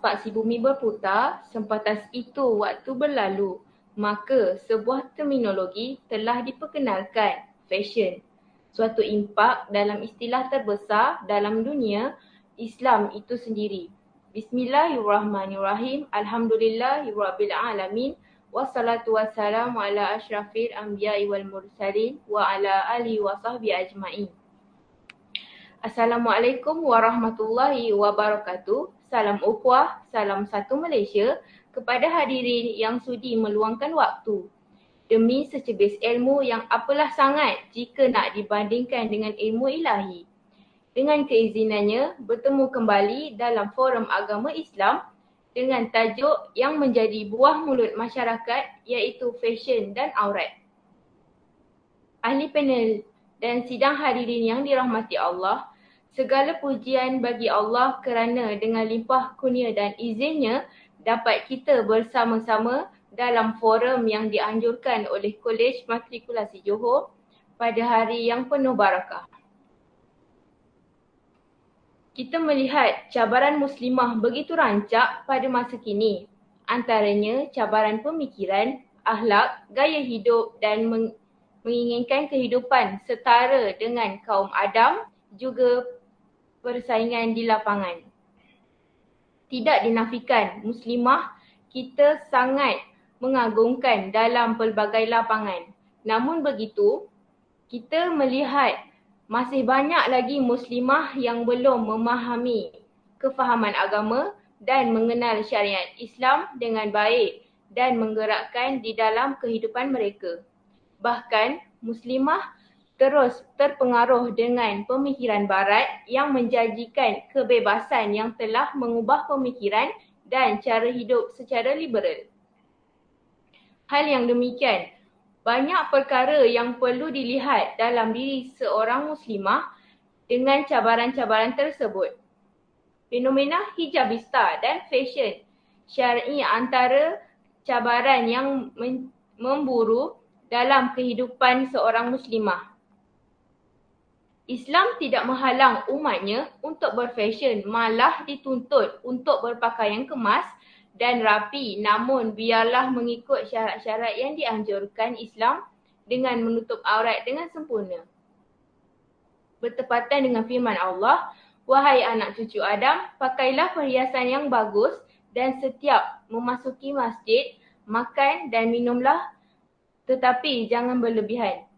nampak si bumi berputar, sempatas itu waktu berlalu. Maka sebuah terminologi telah diperkenalkan, fashion. Suatu impak dalam istilah terbesar dalam dunia Islam itu sendiri. Bismillahirrahmanirrahim. Alhamdulillahirabbil alamin. Wassalatu wassalamu ala asyrafil anbiya'i wal mursalin wa ala alihi wa sahbihi ajma'in. Assalamualaikum warahmatullahi wabarakatuh. Salam ukhuwah, salam satu Malaysia kepada hadirin yang sudi meluangkan waktu. Demi secebis ilmu yang apalah sangat jika nak dibandingkan dengan ilmu ilahi. Dengan keizinannya bertemu kembali dalam forum agama Islam dengan tajuk yang menjadi buah mulut masyarakat iaitu fashion dan aurat. Ahli panel dan sidang hadirin yang dirahmati Allah, segala pujian bagi Allah kerana dengan limpah kurnia dan izinnya dapat kita bersama-sama dalam forum yang dianjurkan oleh Kolej Matrikulasi Johor pada hari yang penuh barakah. Kita melihat cabaran muslimah begitu rancak pada masa kini. Antaranya cabaran pemikiran, akhlak, gaya hidup dan menginginkan kehidupan setara dengan kaum Adam, juga persaingan di lapangan. Tidak dinafikan, muslimah kita sangat mengagumkan dalam pelbagai lapangan. Namun begitu, kita melihat masih banyak lagi muslimah yang belum memahami kefahaman agama dan mengenal syariat Islam dengan baik dan menggerakkan di dalam kehidupan mereka. Bahkan, muslimah terus terpengaruh dengan pemikiran barat yang menjanjikan kebebasan yang telah mengubah pemikiran dan cara hidup secara liberal. Hal yang demikian, banyak perkara yang perlu dilihat dalam diri seorang muslimah dengan cabaran-cabaran tersebut. Fenomena hijabista dan fashion syar'i antara cabaran yang memburu dalam kehidupan seorang muslimah. Islam tidak menghalang umatnya untuk berfashion, malah dituntut untuk berpakaian kemas dan rapi, namun biarlah mengikut syarat-syarat yang dianjurkan Islam dengan menutup aurat dengan sempurna. Bertepatan dengan firman Allah, wahai anak cucu Adam, pakailah perhiasan yang bagus dan setiap memasuki masjid, makan dan minumlah, tetapi jangan berlebihan.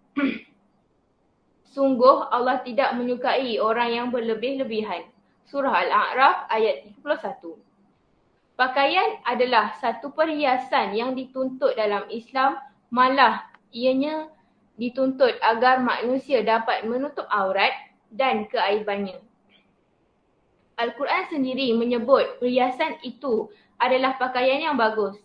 Sungguh Allah tidak menyukai orang yang berlebih-lebihan. Surah Al-A'raf ayat 31. Pakaian adalah satu perhiasan yang dituntut dalam Islam, malah ianya dituntut agar manusia dapat menutup aurat dan keaibannya. Al-Quran sendiri menyebut perhiasan itu adalah pakaian yang bagus.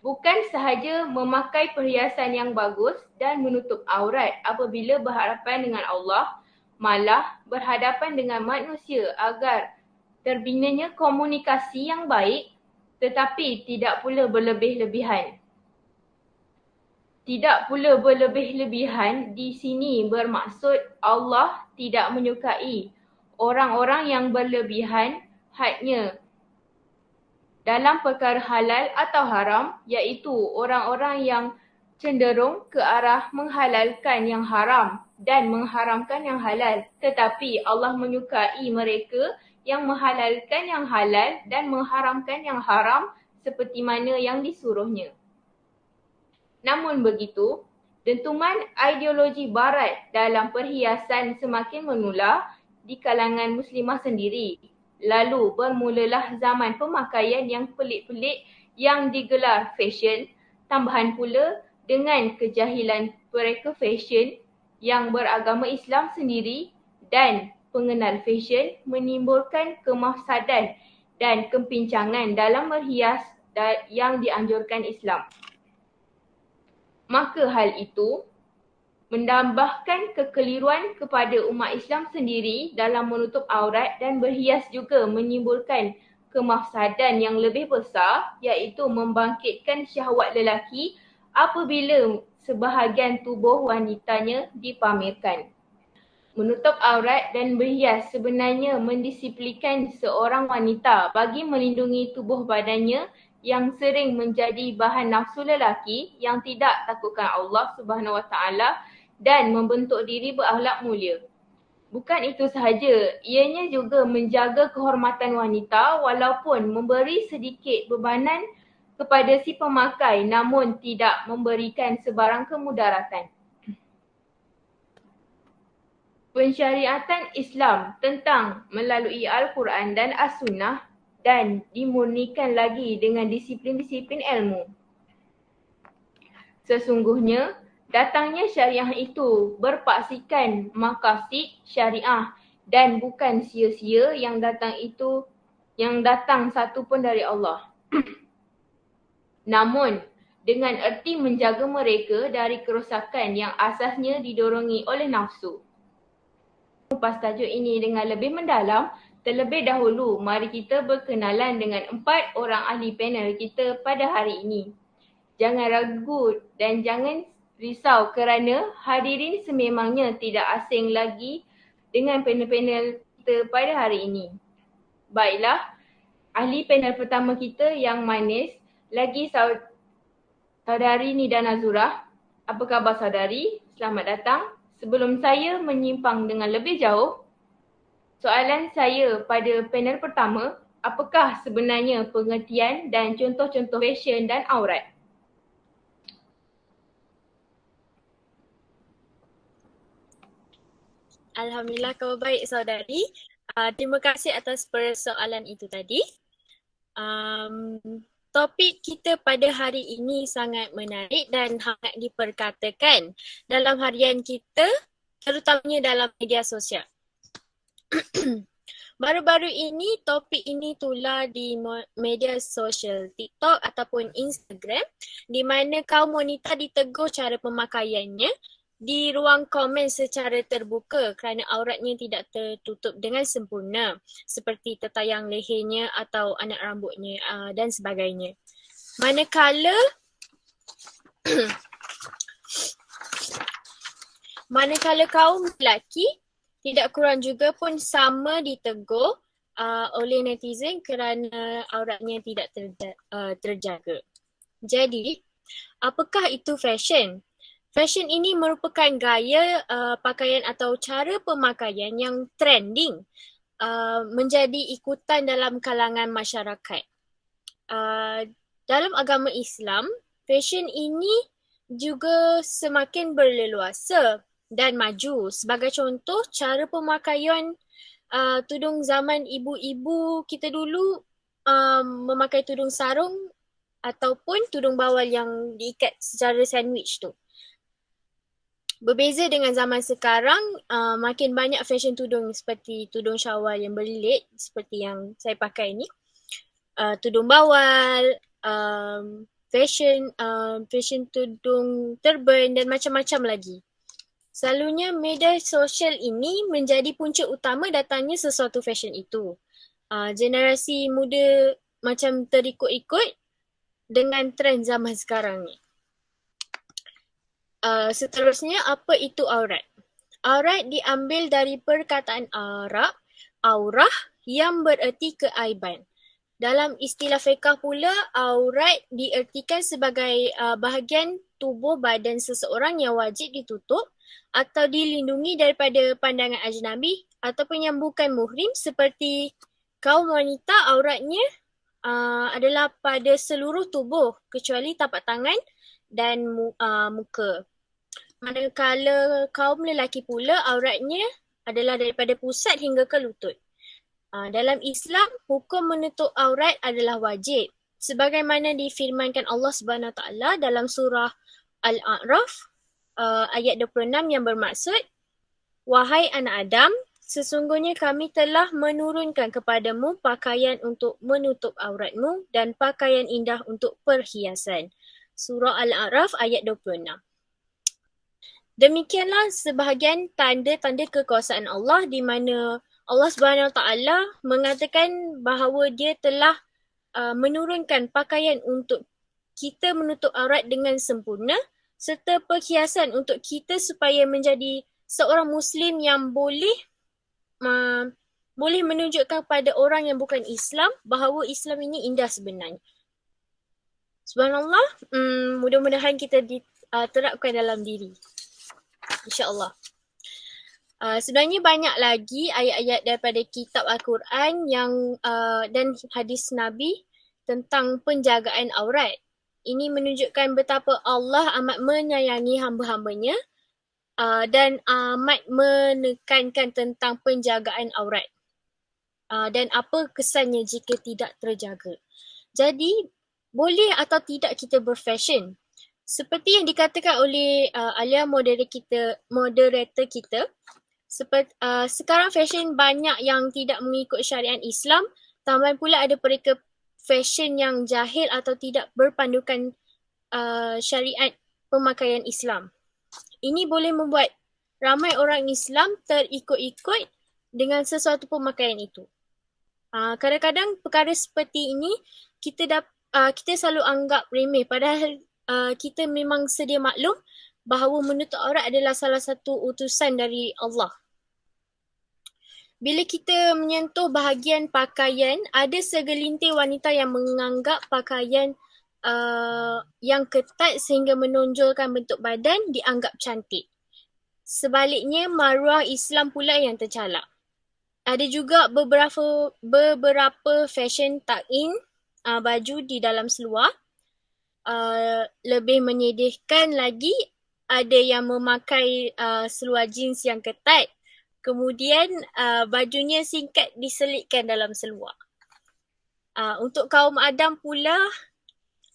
Bukan sahaja memakai perhiasan yang bagus dan menutup aurat apabila berhadapan dengan Allah, malah berhadapan dengan manusia agar terbinanya komunikasi yang baik, tetapi tidak pula berlebih-lebihan. Tidak pula berlebih-lebihan di sini bermaksud Allah tidak menyukai orang-orang yang berlebihan hadnya dalam perkara halal atau haram, iaitu orang-orang yang cenderung ke arah menghalalkan yang haram dan mengharamkan yang halal. Tetapi Allah menyukai mereka yang menghalalkan yang halal dan mengharamkan yang haram seperti mana yang disuruhnya. Namun begitu, dentuman ideologi barat dalam perhiasan semakin menular di kalangan muslimah sendiri. Lalu bermulalah zaman pemakaian yang pelik-pelik yang digelar fashion, tambahan pula dengan kejahilan mereka fashion yang beragama Islam sendiri dan pengenal fashion menimbulkan kemafsadan dan kepincangan dalam berhias yang dianjurkan Islam. Maka hal itu menambahkan kekeliruan kepada umat Islam sendiri dalam menutup aurat dan berhias juga menimbulkan kemafsadan yang lebih besar, iaitu membangkitkan syahwat lelaki apabila sebahagian tubuh wanitanya dipamerkan. Menutup aurat dan berhias sebenarnya mendisiplinkan seorang wanita bagi melindungi tubuh badannya yang sering menjadi bahan nafsu lelaki yang tidak takutkan Allah Subhanahu Wa Taala dan membentuk diri berakhlak mulia. Bukan itu sahaja, ianya juga menjaga kehormatan wanita walaupun memberi sedikit bebanan kepada si pemakai namun tidak memberikan sebarang kemudaratan. Pensyariatan Islam tentang melalui Al-Quran dan As-Sunnah dan dimurnikan lagi dengan disiplin-disiplin ilmu. Sesungguhnya, datangnya syariah itu berpaksikan maqasid syariah dan bukan sia-sia yang datang satu pun dari Allah. Namun, dengan erti menjaga mereka dari kerosakan yang asasnya didorongi oleh nafsu. Kupas tajuk ini dengan lebih mendalam, terlebih dahulu mari kita berkenalan dengan 4 orang ahli panel kita pada hari ini. Jangan ragu dan jangan risau kerana hadirin sememangnya tidak asing lagi dengan panel-panel kita pada hari ini. Baiklah, ahli panel pertama kita yang manis lagi saudari Nida Nazurah. Apa khabar saudari? Selamat datang. Sebelum saya menyimpang dengan lebih jauh, soalan saya pada panel pertama, apakah sebenarnya pengertian dan contoh-contoh fashion dan aurat? Alhamdulillah, khabar baik saudari. Terima kasih atas persoalan itu tadi. Topik kita pada hari ini sangat menarik dan hangat diperkatakan dalam harian kita, terutamanya dalam media sosial. Baru-baru ini topik ini tular di media sosial TikTok ataupun Instagram di mana kaum wanita ditegur cara pemakaiannya di ruang komen secara terbuka kerana auratnya tidak tertutup dengan sempurna seperti tertayang lehernya atau anak rambutnya dan sebagainya. Manakala kaum lelaki tidak kurang juga pun sama ditegur oleh netizen kerana auratnya tidak terjaga. Jadi, apakah itu fashion? Fashion ini merupakan gaya pakaian atau cara pemakaian yang trending menjadi ikutan dalam kalangan masyarakat. Dalam agama Islam, fashion ini juga semakin berleluasa dan maju. Sebagai contoh, cara pemakaian tudung zaman ibu-ibu kita dulu memakai tudung sarung ataupun tudung bawal yang diikat secara sandwich tu. Berbeza dengan zaman sekarang, makin banyak fashion tudung seperti tudung syawal yang berlilit seperti yang saya pakai ni. Tudung bawal, fashion tudung turban dan macam-macam lagi. Selalunya media sosial ini menjadi punca utama datangnya sesuatu fashion itu. Generasi muda macam terikut-ikut dengan trend zaman sekarang ni. Seterusnya, apa itu aurat? Aurat diambil dari perkataan aurah yang bererti keaiban. Dalam istilah fiqh pula, aurat diertikan sebagai bahagian tubuh badan seseorang yang wajib ditutup atau dilindungi daripada pandangan ajnabi ataupun yang bukan muhrim seperti kaum wanita auratnya adalah pada seluruh tubuh kecuali tapak tangan dan muka. Manakala kaum lelaki pula auratnya adalah daripada pusat hingga ke lutut. Dalam Islam, hukum menutup aurat adalah wajib. Sebagaimana difirmankan Allah Subhanahu Taala dalam surah Al-A'raf ayat 26 yang bermaksud, "Wahai anak Adam, sesungguhnya kami telah menurunkan kepadamu pakaian untuk menutup auratmu dan pakaian indah untuk perhiasan." Surah Al-A'raf ayat 26. Demikianlah sebahagian tanda-tanda kekuasaan Allah di mana Allah Subhanahu Taala mengatakan bahawa dia telah menurunkan pakaian untuk kita menutup aurat dengan sempurna serta perhiasan untuk kita supaya menjadi seorang Muslim yang boleh menunjukkan pada orang yang bukan Islam bahawa Islam ini indah sebenarnya. Subhanallah, mudah-mudahan kita terapkan dalam diri. InsyaAllah. Sebenarnya banyak lagi ayat-ayat daripada kitab Al-Quran dan hadis Nabi tentang penjagaan aurat. Ini menunjukkan betapa Allah amat menyayangi hamba-hambanya dan amat menekankan tentang penjagaan aurat. Dan apa kesannya jika tidak terjaga. Jadi, boleh atau tidak kita berfashion? Seperti yang dikatakan oleh Alia moderator kita, sekarang fashion banyak yang tidak mengikut syariat Islam, tambah pula ada mereka fashion yang jahil atau tidak berpandukan syariat pemakaian Islam. Ini boleh membuat ramai orang Islam terikut-ikut dengan sesuatu pemakaian itu. Kadang-kadang perkara seperti ini kita selalu anggap remeh, padahal kita memang sedia maklum bahawa menutup aurat adalah salah satu utusan dari Allah. Bila kita menyentuh bahagian pakaian, ada segelintir wanita yang menganggap pakaian yang ketat sehingga menonjolkan bentuk badan dianggap cantik. Sebaliknya, maruah Islam pula yang tercalak. Ada juga beberapa fashion tuck-in baju di dalam seluar. Lebih menyedihkan lagi, ada yang memakai seluar jeans yang ketat, kemudian bajunya singkat diselitkan dalam seluar. Untuk kaum Adam pula,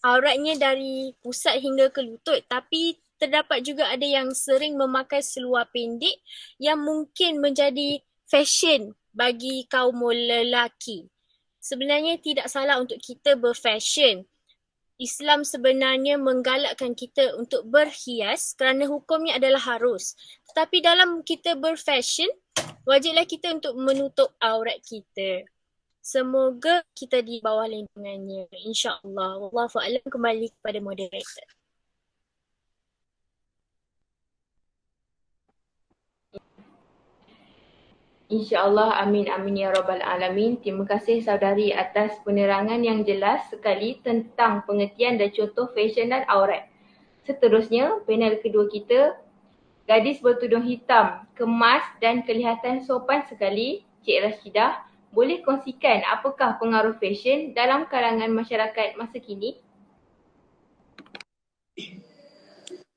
auratnya dari pusat hingga ke lutut, tapi terdapat juga ada yang sering memakai seluar pendek yang mungkin menjadi fashion bagi kaum lelaki. Sebenarnya tidak salah untuk kita berfashion. Islam sebenarnya menggalakkan kita untuk berhias kerana hukumnya adalah harus. Tetapi dalam kita berfashion, wajiblah kita untuk menutup aurat kita. Semoga kita di bawah lindungannya. InsyaAllah. Wallahu a'lam, kembali kepada moderator. InsyaAllah, amin amin ya rabbal alamin. Terima kasih saudari atas penerangan yang jelas sekali tentang pengertian dan contoh fashion dan aurat. Seterusnya, panel kedua kita, gadis bertudung hitam, kemas dan kelihatan sopan sekali, Cik Rashidah, boleh kongsikan apakah pengaruh fashion dalam kalangan masyarakat masa kini?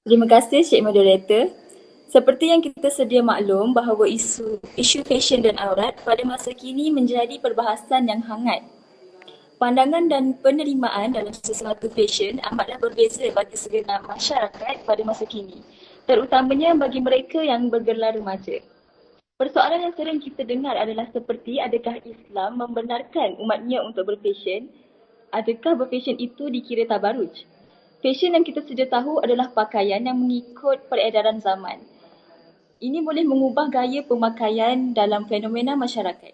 Terima kasih Cik Moderator. Seperti yang kita sedia maklum bahawa isu fashion dan aurat pada masa kini menjadi perbahasan yang hangat. Pandangan dan penerimaan dalam sesuatu fashion amatlah berbeza bagi segenap masyarakat pada masa kini, terutamanya bagi mereka yang bergelar remaja. Persoalan yang sering kita dengar adalah seperti adakah Islam membenarkan umatnya untuk berfashion? Adakah berfashion itu dikira tabaruj? Fashion yang kita sedia tahu adalah pakaian yang mengikut peredaran zaman. Ini boleh mengubah gaya pemakaian dalam fenomena masyarakat.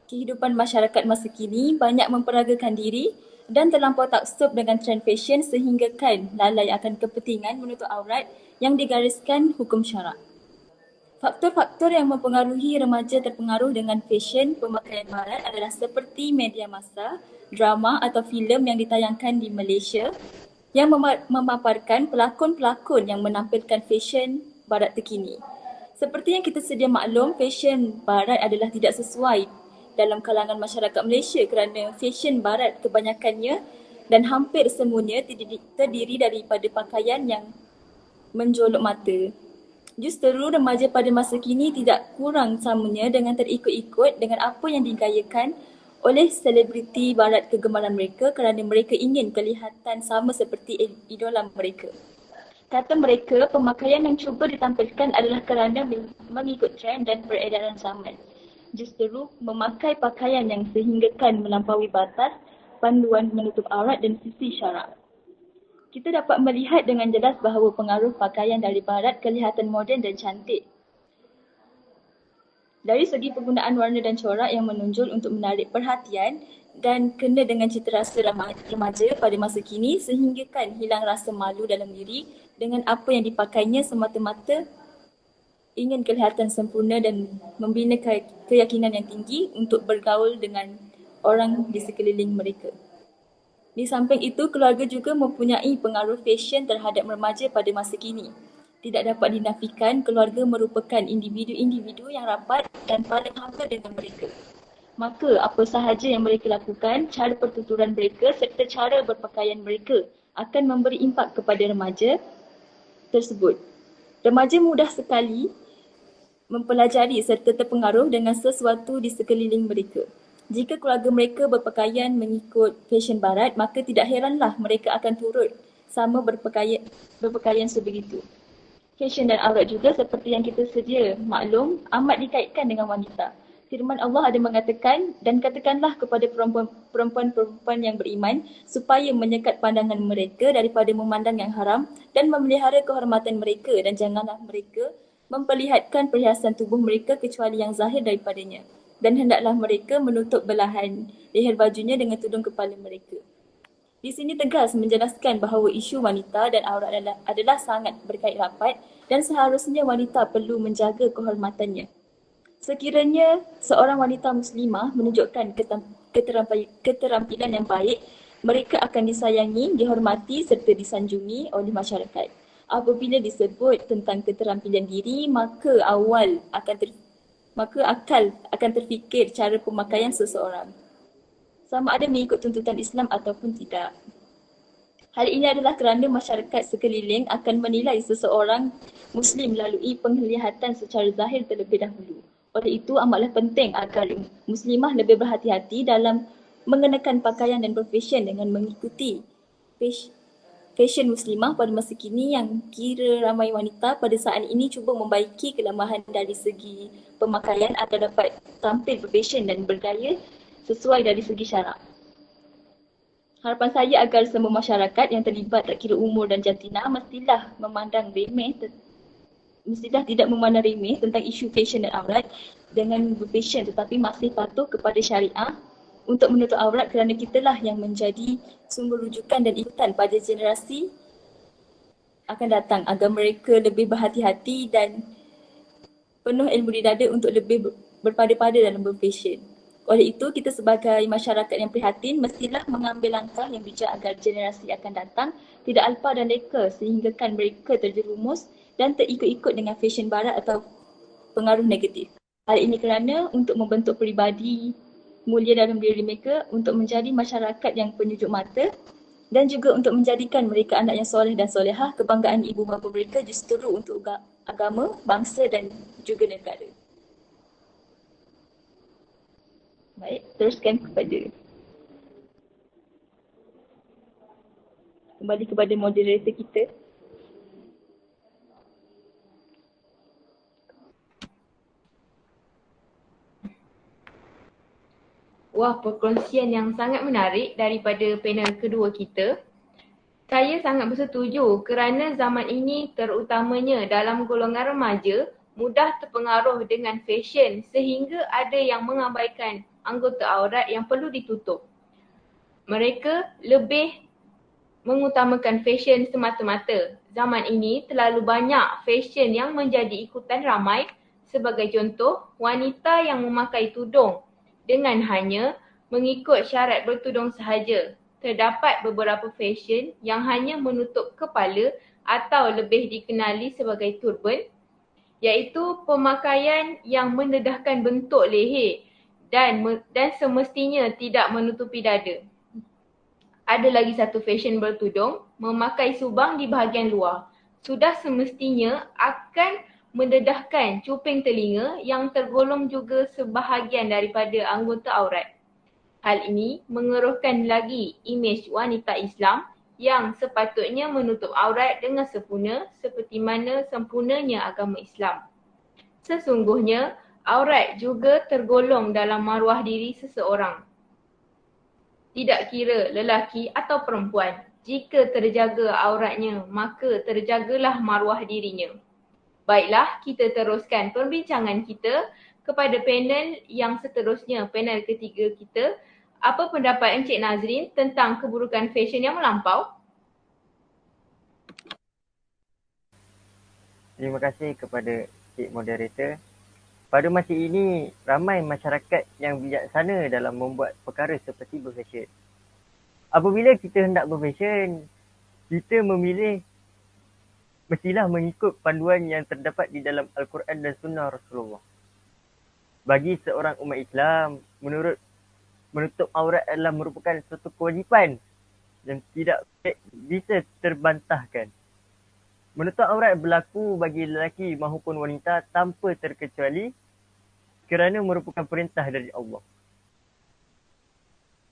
Kehidupan masyarakat masa kini banyak memperagakan diri dan terlampau taksub dengan trend fashion sehinggakan lalai akan kepentingan menutup aurat yang digariskan hukum syarak. Faktor-faktor yang mempengaruhi remaja terpengaruh dengan fashion pemakaian barat adalah seperti media massa, drama atau filem yang ditayangkan di Malaysia yang memaparkan pelakon-pelakon yang menampilkan fashion barat terkini. Seperti yang kita sedia maklum, fashion barat adalah tidak sesuai dalam kalangan masyarakat Malaysia kerana fashion barat kebanyakannya dan hampir semuanya terdiri daripada pakaian yang menjolok mata. Justeru remaja pada masa kini tidak kurang samanya dengan terikut-ikut dengan apa yang digayakan oleh selebriti barat kegemaran mereka kerana mereka ingin kelihatan sama seperti idola mereka. Kata mereka, pemakaian yang cuba ditampilkan adalah kerana mengikut trend dan peredaran zaman. Justeru memakai pakaian yang sehinggakan melampaui batas panduan menutup aurat dan sisi syarak. Kita dapat melihat dengan jelas bahawa pengaruh pakaian dari barat kelihatan moden dan cantik. Dari segi penggunaan warna dan corak yang menonjol untuk menarik perhatian dan kena dengan citarasa remaja pada masa kini sehinggakan hilang rasa malu dalam diri dengan apa yang dipakainya semata-mata ingin kelihatan sempurna dan membina keyakinan yang tinggi untuk bergaul dengan orang di sekeliling mereka. Di samping itu, keluarga juga mempunyai pengaruh fashion terhadap remaja pada masa kini. Tidak dapat dinafikan, keluarga merupakan individu-individu yang rapat dan paling hamba dengan mereka. Maka apa sahaja yang mereka lakukan, cara pertuturan mereka serta cara berpakaian mereka akan memberi impak kepada remaja tersebut. Remaja mudah sekali mempelajari serta terpengaruh dengan sesuatu di sekeliling mereka. Jika keluarga mereka berpakaian mengikut fashion barat, maka tidak heranlah mereka akan turut sama berpakaian sebegitu. Fashion dan aurat juga seperti yang kita sedia maklum amat dikaitkan dengan wanita. Firman Allah ada mengatakan, dan katakanlah kepada perempuan-perempuan yang beriman supaya menyekat pandangan mereka daripada memandang yang haram dan memelihara kehormatan mereka, dan janganlah mereka memperlihatkan perhiasan tubuh mereka kecuali yang zahir daripadanya. Dan hendaklah mereka menutup belahan leher bajunya dengan tudung kepala mereka. Di sini tegas menjelaskan bahawa isu wanita dan aurat adalah sangat berkait rapat dan seharusnya wanita perlu menjaga kehormatannya. Sekiranya seorang wanita muslimah menunjukkan keterampilan yang baik, mereka akan disayangi, dihormati serta disanjungi oleh masyarakat. Apabila disebut tentang keterampilan diri, maka akal akan terfikir cara pemakaian seseorang, sama ada mengikut tuntutan Islam ataupun tidak. Hal ini adalah kerana masyarakat sekeliling akan menilai seseorang Muslim melalui penglihatan secara zahir terlebih dahulu. Oleh itu, amatlah penting agar Muslimah lebih berhati-hati dalam mengenakan pakaian dan berfashion dengan mengikuti fashion Muslimah pada masa kini yang kira ramai wanita pada saat ini cuba membaiki kelemahan dari segi pemakaian agar dapat tampil berfashion dan bergaya sesuai dari segi syarak. Harapan saya agar semua masyarakat yang terlibat tak kira umur dan jantina mestilah tidak memandang remeh tentang isu fashion dan aurat dengan berfashion, tetapi masih patuh kepada syariah untuk menutup aurat kerana kitalah yang menjadi sumber rujukan dan ikutan pada generasi akan datang agar mereka lebih berhati-hati dan penuh ilmu di dada untuk lebih berpada-pada dalam berfashion. Oleh itu, kita sebagai masyarakat yang prihatin mestilah mengambil langkah yang bijak agar generasi akan datang tidak alpa dan leka sehinggakan mereka terjerumus dan terikut-ikut dengan fashion barat atau pengaruh negatif. Hal ini kerana untuk membentuk peribadi mulia dalam diri mereka, untuk menjadi masyarakat yang penyejuk mata dan juga untuk menjadikan mereka anak yang soleh dan solehah, kebanggaan ibu bapa mereka justru untuk agama, bangsa dan juga negara. Baik, teruskan kembali kepada moderator kita. Wah, perkongsian yang sangat menarik daripada panel kedua kita. Saya sangat bersetuju kerana zaman ini terutamanya dalam golongan remaja mudah terpengaruh dengan fashion sehingga ada yang mengabaikan anggota aurat yang perlu ditutup. Mereka lebih mengutamakan fashion semata-mata. Zaman ini terlalu banyak fashion yang menjadi ikutan ramai. Sebagai contoh, wanita yang memakai tudung dengan hanya mengikut syarat bertudung sahaja. Terdapat beberapa fashion yang hanya menutup kepala atau lebih dikenali sebagai turban, iaitu pemakaian yang mendedahkan bentuk leher dan semestinya tidak menutupi dada. Ada lagi satu fashion bertudung, memakai subang di bahagian luar. Sudah semestinya akan mendedahkan cuping telinga yang tergolong juga sebahagian daripada anggota aurat. Hal ini mengeruhkan lagi imej wanita Islam yang sepatutnya menutup aurat dengan sempurna seperti mana sempurnanya agama Islam. Sesungguhnya, aurat juga tergolong dalam maruah diri seseorang. Tidak kira lelaki atau perempuan, jika terjaga auratnya, maka terjagalah maruah dirinya. Baiklah, kita teruskan perbincangan kita kepada panel yang seterusnya, panel ketiga kita. Apa pendapat Encik Nazrin tentang keburukan fashion yang melampau? Terima kasih kepada Cik Moderator. Pada masa ini, ramai masyarakat yang bijaksana dalam membuat perkara seperti berfashion. Apabila kita hendak berfashion, kita memilih mestilah mengikut panduan yang terdapat di dalam Al-Quran dan Sunnah Rasulullah. Bagi seorang umat Islam, menutup aurat adalah merupakan suatu kewajipan yang tidak bisa terbantahkan. Menutup aurat berlaku bagi lelaki maupun wanita tanpa terkecuali kerana merupakan perintah dari Allah.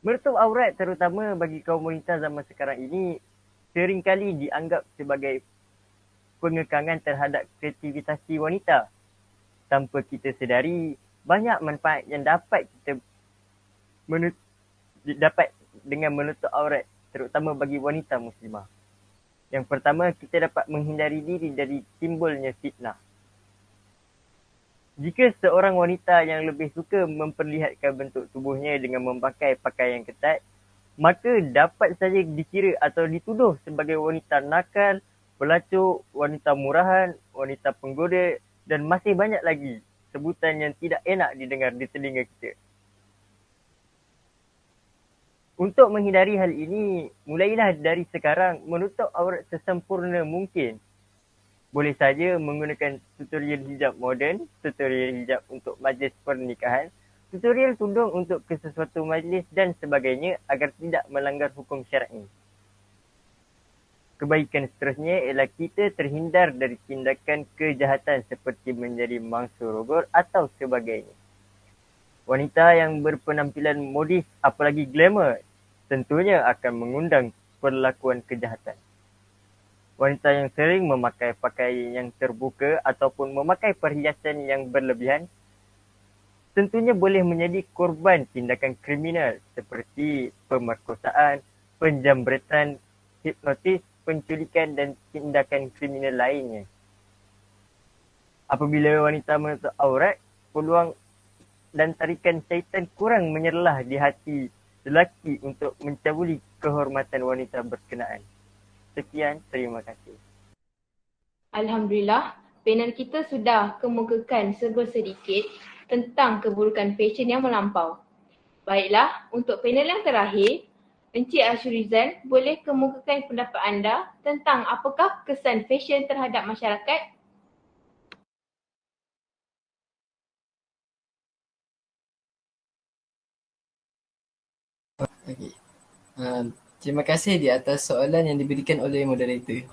Menutup aurat terutama bagi kaum wanita zaman sekarang ini seringkali dianggap sebagai pengekangan terhadap kreativitasi wanita. Tanpa kita sedari, banyak manfaat yang dapat kita dapat dengan menutup aurat, terutama bagi wanita muslimah. Yang pertama, kita dapat menghindari diri dari timbulnya fitnah. Jika seorang wanita yang lebih suka memperlihatkan bentuk tubuhnya dengan memakai pakaian ketat, maka dapat saja dikira atau dituduh sebagai wanita nakal, pelacur, wanita murahan, wanita penggoda dan masih banyak lagi sebutan yang tidak enak didengar di telinga kita. Untuk menghindari hal ini, mulailah dari sekarang menutup aurat sesempurna mungkin. Boleh saja menggunakan tutorial hijab moden, tutorial hijab untuk majlis pernikahan, tutorial tudung untuk ke sesuatu majlis dan sebagainya agar tidak melanggar hukum syar'i. Kebaikan seterusnya ialah kita terhindar dari tindakan kejahatan seperti menjadi mangsa rogol atau sebagainya. Wanita yang berpenampilan modis apalagi glamour tentunya akan mengundang perlakuan kejahatan. Wanita yang sering memakai pakaian yang terbuka ataupun memakai perhiasan yang berlebihan tentunya boleh menjadi korban tindakan kriminal seperti pemerkosaan, penjambretan, hipnotis, penculikan dan tindakan kriminal lainnya. Apabila wanita menutup aurat, peluang dan tarikan syaitan kurang menyerlah di hati lelaki untuk mencabuli kehormatan wanita berkenaan. Sekian, terima kasih. Alhamdulillah, panel kita sudah kemukakan sedikit tentang keburukan fashion yang melampau. Baiklah, untuk panel yang terakhir, Encik Ashurizan boleh kemukakan pendapat anda tentang apakah kesan fashion terhadap masyarakat? Okey. Terima kasih di atas soalan yang diberikan oleh moderator.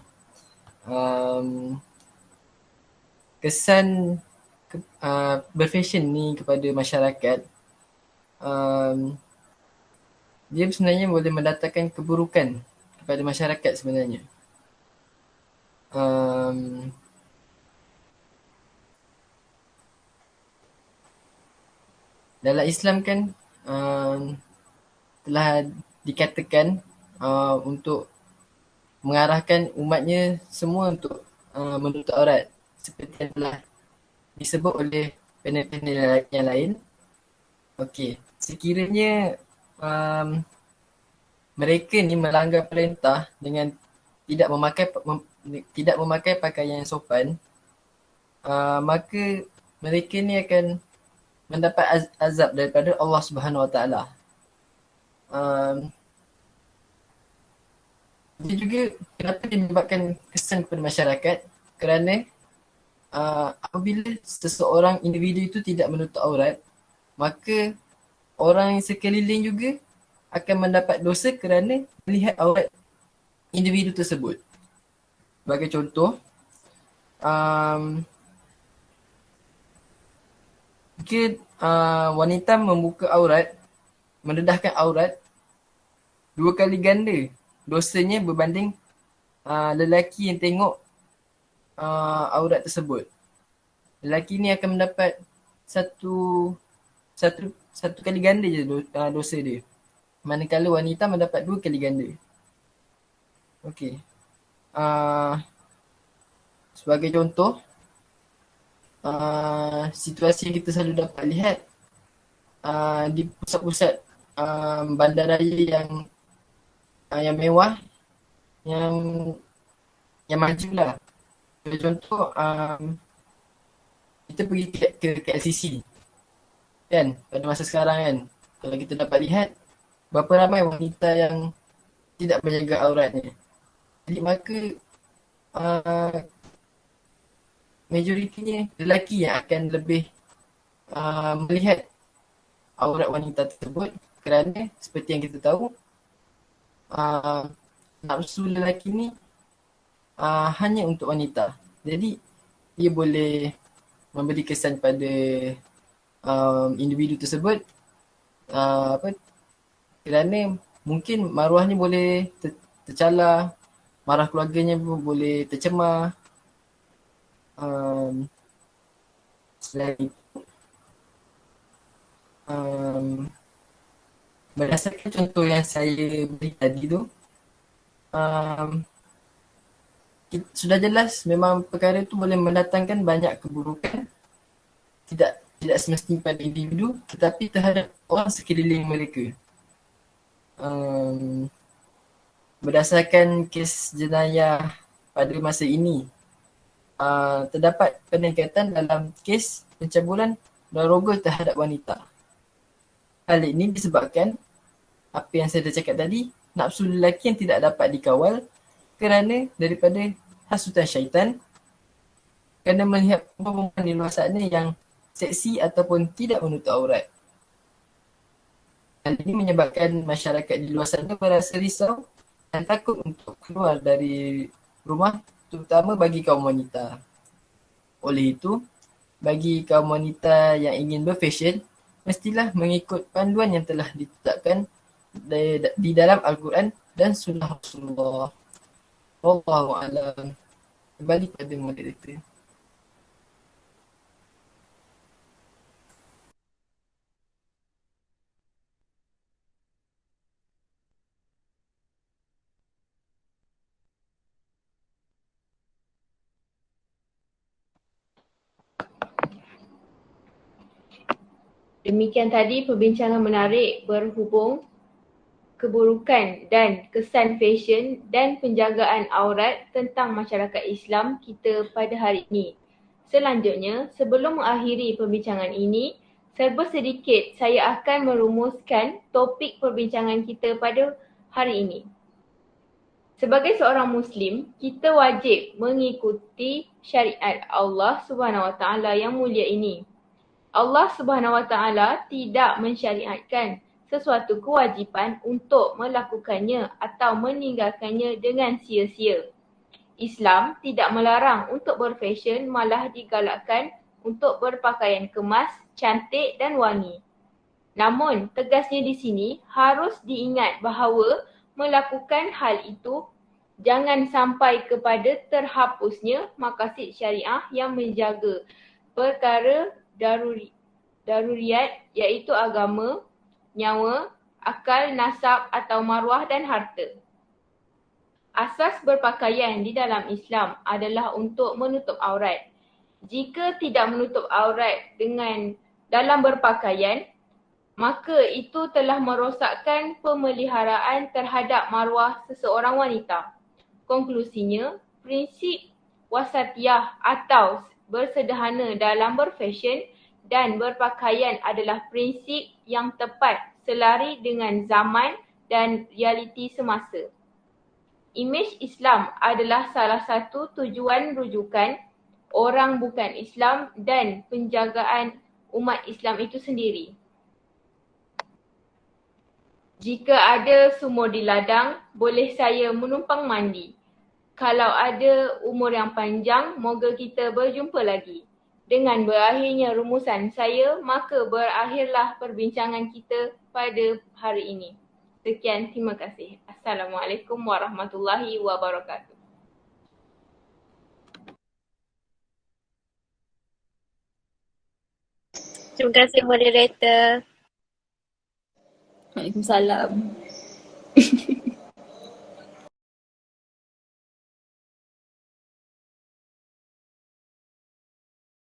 Kesan berfashion ni kepada masyarakat, dia sebenarnya boleh mendatangkan keburukan kepada masyarakat sebenarnya. Dalam Islam kan telah dikatakan untuk mengarahkan umatnya semua untuk menutup aurat seperti yang telah disebut oleh panel-panel yang lain. Okey, sekiranya mereka ni melanggar perintah dengan tidak memakai pakaian yang sopan, maka mereka ni akan mendapat azab daripada Allah Subhanahu Wa Taala. Dia juga kenapa dia menyebabkan kesan kepada masyarakat, kerana apabila seseorang individu itu tidak menutup aurat, maka orang sekeliling juga akan mendapat dosa kerana melihat aurat individu tersebut. Sebagai contoh, jika wanita membuka aurat, mendedahkan aurat, 2 kali ganda dosanya berbanding lelaki yang tengok aurat tersebut. Lelaki ni akan mendapat satu kali ganda je dosa dia. Manakala wanita mendapat 2 kali ganda. Okey. Sebagai contoh, situasi yang kita selalu dapat lihat di pusat-pusat bandaraya yang mewah, yang maju lah. Sebagai contoh, kita pergi ke LCC kan pada masa sekarang kan. Kalau kita dapat lihat berapa ramai wanita yang tidak menjaga auratnya. Jadi maka uh, majoritinya lelaki yang akan lebih melihat aurat wanita tersebut kerana seperti yang kita tahu uh, nafsu lelaki ni hanya untuk wanita. Jadi dia boleh memberi kesan pada individu tersebut apa kerana mungkin maruahnya boleh tercalar, marah keluarganya pun boleh tercemar. Selain itu, berdasarkan contoh yang saya beri tadi tu, sudah jelas memang perkara itu boleh mendatangkan banyak keburukan, tidak semestinya pada individu tetapi terhadap orang sekeliling mereka. Berdasarkan kes jenayah pada masa ini, terdapat peningkatan dalam kes pencabulan dan rogol terhadap wanita. Hal ini disebabkan apa yang saya dah cakap tadi, nafsu lelaki yang tidak dapat dikawal kerana daripada hasutan syaitan, kerana melihat perempuan di luar sana yang seksi ataupun tidak menutup aurat. Hal ini menyebabkan masyarakat di luar sana merasa risau dan takut untuk keluar dari rumah, terutama bagi kaum wanita. Oleh itu, bagi kaum wanita yang ingin berfashion, mestilah mengikut panduan yang telah ditetapkan di dalam Al-Quran dan Sunnah Rasulullah. Wallahu a'lam. Kembali pada moderator. Demikian tadi perbincangan menarik berhubung keburukan dan kesan fashion dan penjagaan aurat tentang masyarakat Islam kita pada hari ini. Selanjutnya, sebelum mengakhiri perbincangan ini, serba sedikit saya akan merumuskan topik perbincangan kita pada hari ini. Sebagai seorang Muslim, kita wajib mengikuti syariat Allah SWT yang mulia ini. Allah SWT tidak mensyariatkan sesuatu kewajipan untuk melakukannya atau meninggalkannya dengan sia-sia. Islam tidak melarang untuk berfashion, malah digalakkan untuk berpakaian kemas, cantik dan wangi. Namun, tegasnya di sini harus diingat bahawa melakukan hal itu jangan sampai kepada terhapusnya maqasid syariah yang menjaga perkara daruriyat iaitu agama, nyawa, akal, nasab atau maruah dan harta. Asas berpakaian di dalam Islam adalah untuk menutup aurat. Jika tidak menutup aurat dalam berpakaian, maka itu telah merosakkan pemeliharaan terhadap maruah seseorang wanita. Konklusinya, prinsip wasatiyah atau bersederhana dalam berfashion dan berpakaian adalah prinsip yang tepat selari dengan zaman dan realiti semasa. Imej Islam adalah salah satu tujuan rujukan orang bukan Islam dan penjagaan umat Islam itu sendiri. Jika ada sumur di ladang, boleh saya menumpang mandi. Kalau ada umur yang panjang, moga kita berjumpa lagi. Dengan berakhirnya rumusan saya, maka berakhirlah perbincangan kita pada hari ini. Sekian, terima kasih. Assalamualaikum warahmatullahi wabarakatuh. Terima kasih moderator. Waalaikumsalam.